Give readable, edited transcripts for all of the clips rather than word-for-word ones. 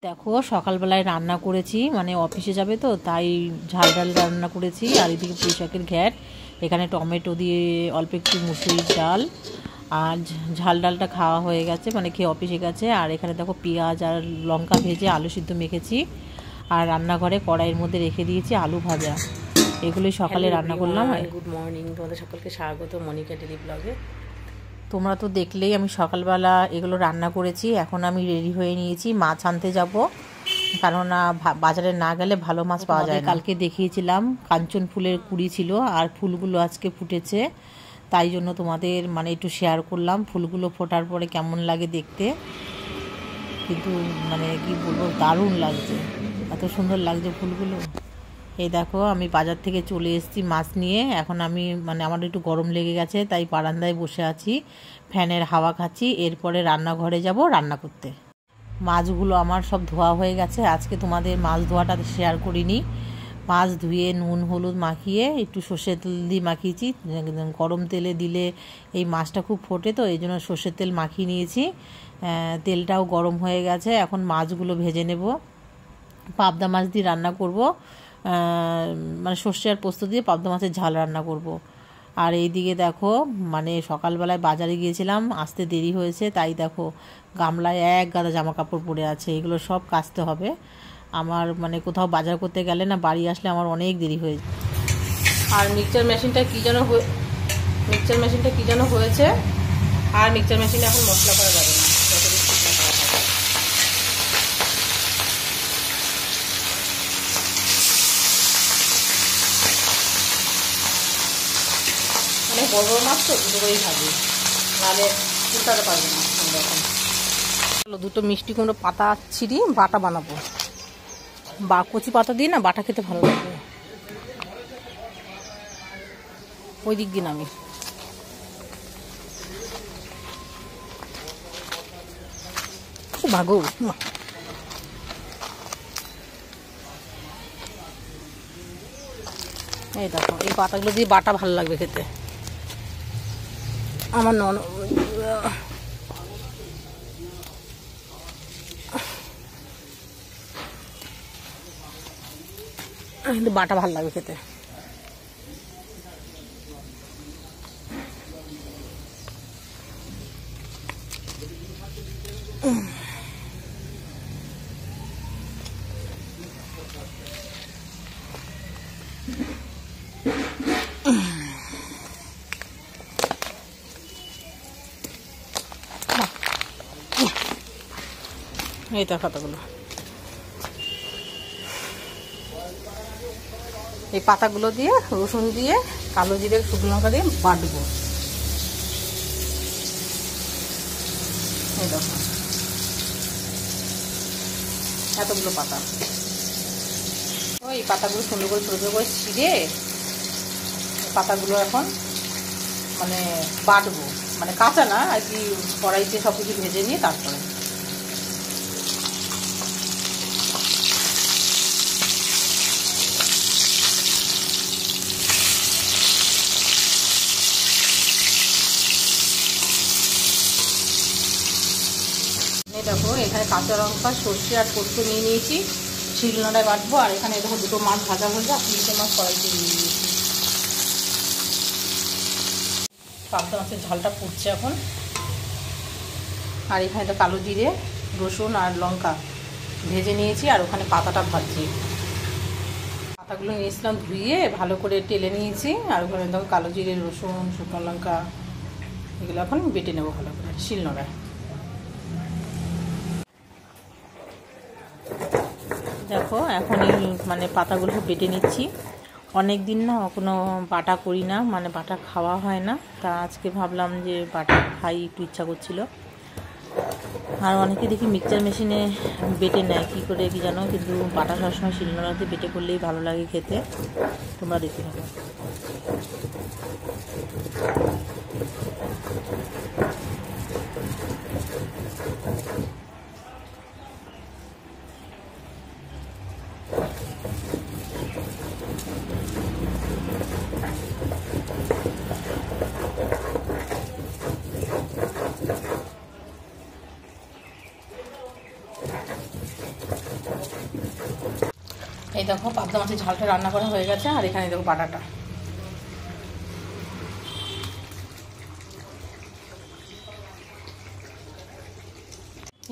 দেখো সকালবেলায় রান্না করেছি, মানে অফিসে যাবে তো তাই ঝাল ডাল রান্না করেছি। আর এদিকে পুঁই শাকের ঘ্যাট, এখানে টমেটো দিয়ে অল্প একটু মুসুরির ডাল, আর ঝাল ডালটা খাওয়া হয়ে গেছে, মানে খেয়ে অফিসে গেছে। আর এখানে দেখো পেঁয়াজ আর লঙ্কা ভেজে আলু সিদ্ধ মেখেছি, আর রান্নাঘরে কড়াইয়ের মধ্যে রেখে দিয়েছি আলু ভাজা। এগুলোই সকালে রান্না করলাম। গুড মর্নিং, তোমাদের সকলকে স্বাগত মনিকা ডেলি ব্লগে। তোমরা তো দেখলেই আমি সকালবেলা এগুলো রান্না করেছি। এখন আমি রেডি হয়ে নিয়েছি, মাছ আনতে যাব, কারণ বাজারে না গেলে ভালো মাছ পাওয়া যায় না। কালকে দেখিয়েছিলাম কাঞ্চন ফুলের কুড়ি ছিল, আর ফুলগুলো আজকে ফুটেছে, তাই জন্য তোমাদের মানে একটু শেয়ার করলাম। ফুলগুলো ফোটার পরে কেমন লাগে দেখতে, কিন্তু মানে কি বলবো, দারুণ লাগছে, এত সুন্দর লাগছে ফুলগুলো। এই দেখো আমি বাজার থেকে চলে এসেছি মাছ নিয়ে। এখন আমি মানে আমার একটু গরম লেগে গেছে, তাই বারান্দায় বসে আছি, ফ্যানের হাওয়া খাচ্ছি। এরপরে রান্নাঘরে যাব রান্না করতে। মাছগুলো আমার সব ধোয়া হয়ে গেছে, আজকে তোমাদের মাছ ধোয়াটা শেয়ার করিনি। মাছ ধুয়ে নুন হলুদ মাখিয়ে একটু সর্ষের তেল দিয়ে মাখিয়েছি। গরম তেলে দিলে এই মাছটা খুব ফোটে, তো এই জন্য সর্ষের তেল মাখিয়ে নিয়েছি। তেলটাও গরম হয়ে গেছে, এখন মাছগুলো ভেজে নেব। পাবদা মাছ দিয়ে রান্না করব, মানে সর্ষে আর পোস্ত দিয়ে পাবদা মাছের ঝাল রান্না করব। আর এইদিকে দেখো মানে সকালবেলায় বাজারে গিয়েছিলাম, আসতে দেরি হয়েছে, তাই দেখো গামলায় এক গাদা জামা কাপড় পরে আছে, এগুলো সব কাচতে হবে আমার। মানে কোথাও বাজার করতে গেলে না, বাড়ি আসলে আমার অনেক দেরি হয়ে যায়। আর মিক্সচার মেশিনটা কি যেন হয়েছে, আর মিক্সচার মেশিনে এখন মশলা করা যাবে না, মানে বড় বড় মাছ তো দুটো করেই ভাজি, নাহলে উল্টাতে পারবে না। এখন দুটো মিষ্টি কুমড়ো পাতা ছিঁড়ি বাটা বানাবো, বা কচি পাতা দিয়ে না বাটা খেতে ভালো লাগবে। ওই দিক দিন আমি ভাগো এই দেখো, এই পাতাগুলো দিয়ে বাটা ভালো লাগবে খেতে। আমার কিন্তু বাটা ভালো লাগবে খেতে। এই তো পাতাগুলো, এই পাতাগুলো দিয়ে রসুন দিয়ে কালো জিরে শুকনো লঙ্কা দিয়ে বাটবো। এই দেখো এতগুলো পাতা, ওই পাতাগুলো সুন্দর করে ছোটো ছোটো করে ছিঁড়ে পাতাগুলো এখন মানে বাটবো, মানে কাঁচা না আর কি, কড়াইতে সব কিছু ভেজে নিয়ে তারপরে। দেখো এখানে কাঁচা লঙ্কা সর্ষে আর পোস্ত নিয়ে নিয়েছি, শিলনোড়ায় বাটবো। আর এখানে দেখো দুটো মাছ ভাজা ভাজা, তিনটে মাছ কড়াইতে নিয়ে নিয়েছি। পাবদা মাছের ঝালটা ফুটছে এখন। আর এখানে তো কালো জিরে রসুন আর লঙ্কা ভেজে নিয়েছি, আর ওখানে পাতাটা ভাজছি। পাতাগুলো নিয়েছিলাম ধুয়ে ভালো করে টেলে নিয়েছি, আর ওখানে দেখো কালো জিরে রসুন শুকনো লঙ্কা এগুলো এখন বেটে নেবো ভালো করে শিলনোড়ায়। দেখো এখন এই মানে পাতাগুলো বেটে নিচ্ছি। অনেক দিন না কোনো বাটা করি না, মানে বাটা খাওয়া হয় না, তা আজকে ভাবলাম যে বাটা খাই, একটু ইচ্ছা করছিল। আর অনেকে দেখি মিক্সচার মেশিনে বেটে নেয়, কী করে কি জানো, কিন্তু বাটা সবসময় শিলনোড়াতে বেটে করলেই ভালো লাগে খেতে। তোমরা দেখতে পাবো। এই দেখো পাবদা মাছের ঝালটা রান্না করা হয়ে গেছে, আর এখানে দেখো বাটাটা।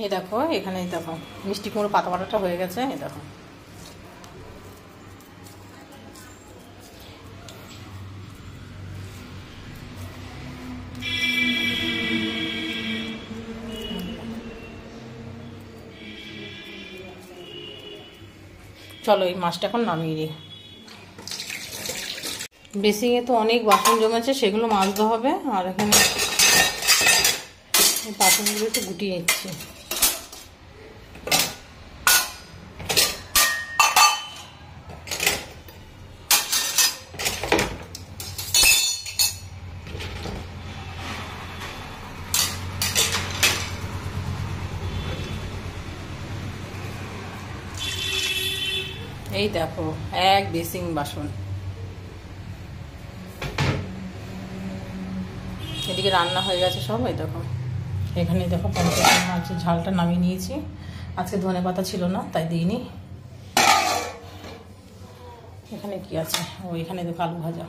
এই দেখো এখানে দেখো মিষ্টি কুমড়ো পাতা বাটাটা হয়ে গেছে। এই দেখো চলো এই মাছটা এখন নামিয়ে দিই। বেসিংয়ে তো অনেক বাসন জমেছে, সেগুলো মাজতে হবে। আর এখানে বাসনগুলো একটু গুটিয়ে নিচ্ছি। এই দেখো এক বেসিং বাসন। এদিকে রান্না হয়ে গেছে সব। এই দেখো এখানে দেখো পঞ্চাশ মাছের ঝালটা নামিয়ে নিয়েছি। আজকে ধনে পাতা ছিল না তাই দিইনি। এখানে কি আছে, ও এখানে দেখো আলু ভাজা।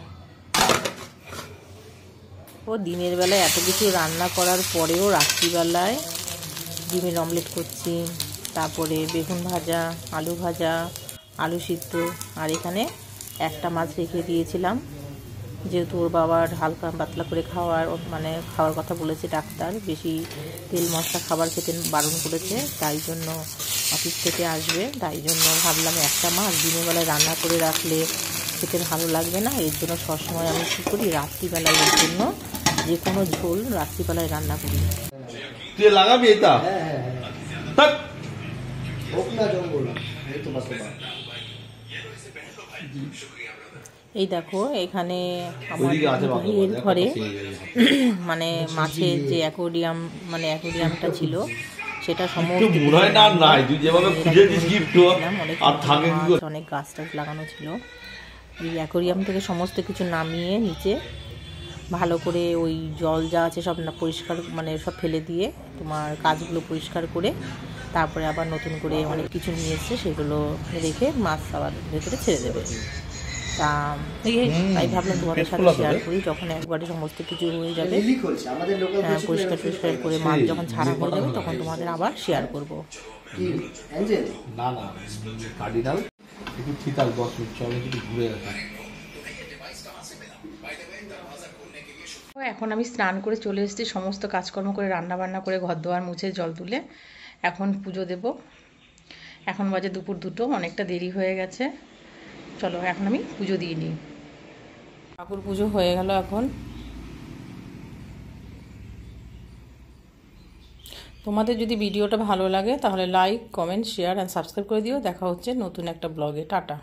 ও দিনের বেলায় এত কিছু রান্না করার পরেও রাত্রিবেলায় ডিমের অমলেট করছি, তারপরে বেগুন ভাজা, আলু ভাজা, আলু সিদ্ধ। আর এখানে একটা মাছ রেখে দিয়েছিলাম, যেহেতু ওর বাবার হালকা পাতলা করে খাওয়ার কথা বলেছে ডাক্তার, বেশি তেল মশলা খাবার খেতে বারণ করেছে। তাই জন্য অফিস থেকে আসবে, তাই জন্য ভাবলাম একটা মাছ দিনের বেলায় রান্না করে রাখলে খেতে ভালো লাগবে না। এর জন্য সবসময় আমি কী করি, রাত্রিবেলায় এর জন্য যে কোনো ঝোল রাত্রিবেলায় রান্না করি। লাগাবি এটা এই দেখো এখানে আমার ভাইয়ের ঘরে মানে মাছের যে অ্যাকোয়ারিয়ামটা ছিল সেটা সমস্ত অনেক গাছ টাছ লাগানো ছিল। এই অ্যাকোয়ারিয়াম থেকে সমস্ত কিছু নামিয়ে নিচে ভালো করে ওই জল যা আছে সব পরিষ্কার সব ফেলে দিয়ে তোমার কাজগুলো পরিষ্কার করে তারপরে আবার নতুন করে অনেক কিছু নিয়ে এসছে, সেগুলো রেখে মাছ আবার ভেতরে ছেড়ে দেবে। তাই ভাবলাম তোমাদের সাথে শেয়ার করি, যখন একবারে সমস্ত কিছু হয়ে যাবে পরিষ্কার করে মাছ যখন ছাড়া হয়ে যাবে তখন তোমাদের আবার শেয়ার করবো। এখন আমি স্নান করে চলে এসেছি, সমস্ত কাজকর্ম করে রান্না বান্না করে ঘর দোয়ার মুছে জল তুলে এখন পুজো দেব। এখন বাজে দুপুর 2টো, অনেকটা দেরি হয়ে গেছে। চলো এখন আমি পুজো দিয়ে নিই। ঠাকুর পুজো হয়ে গেল। এখন তোমাদের যদি ভিডিওটা ভালো লাগে তাহলে like, comment, share and subscribe করে দিও। দেখা হচ্ছে নতুন একটা ব্লগে। টাটা।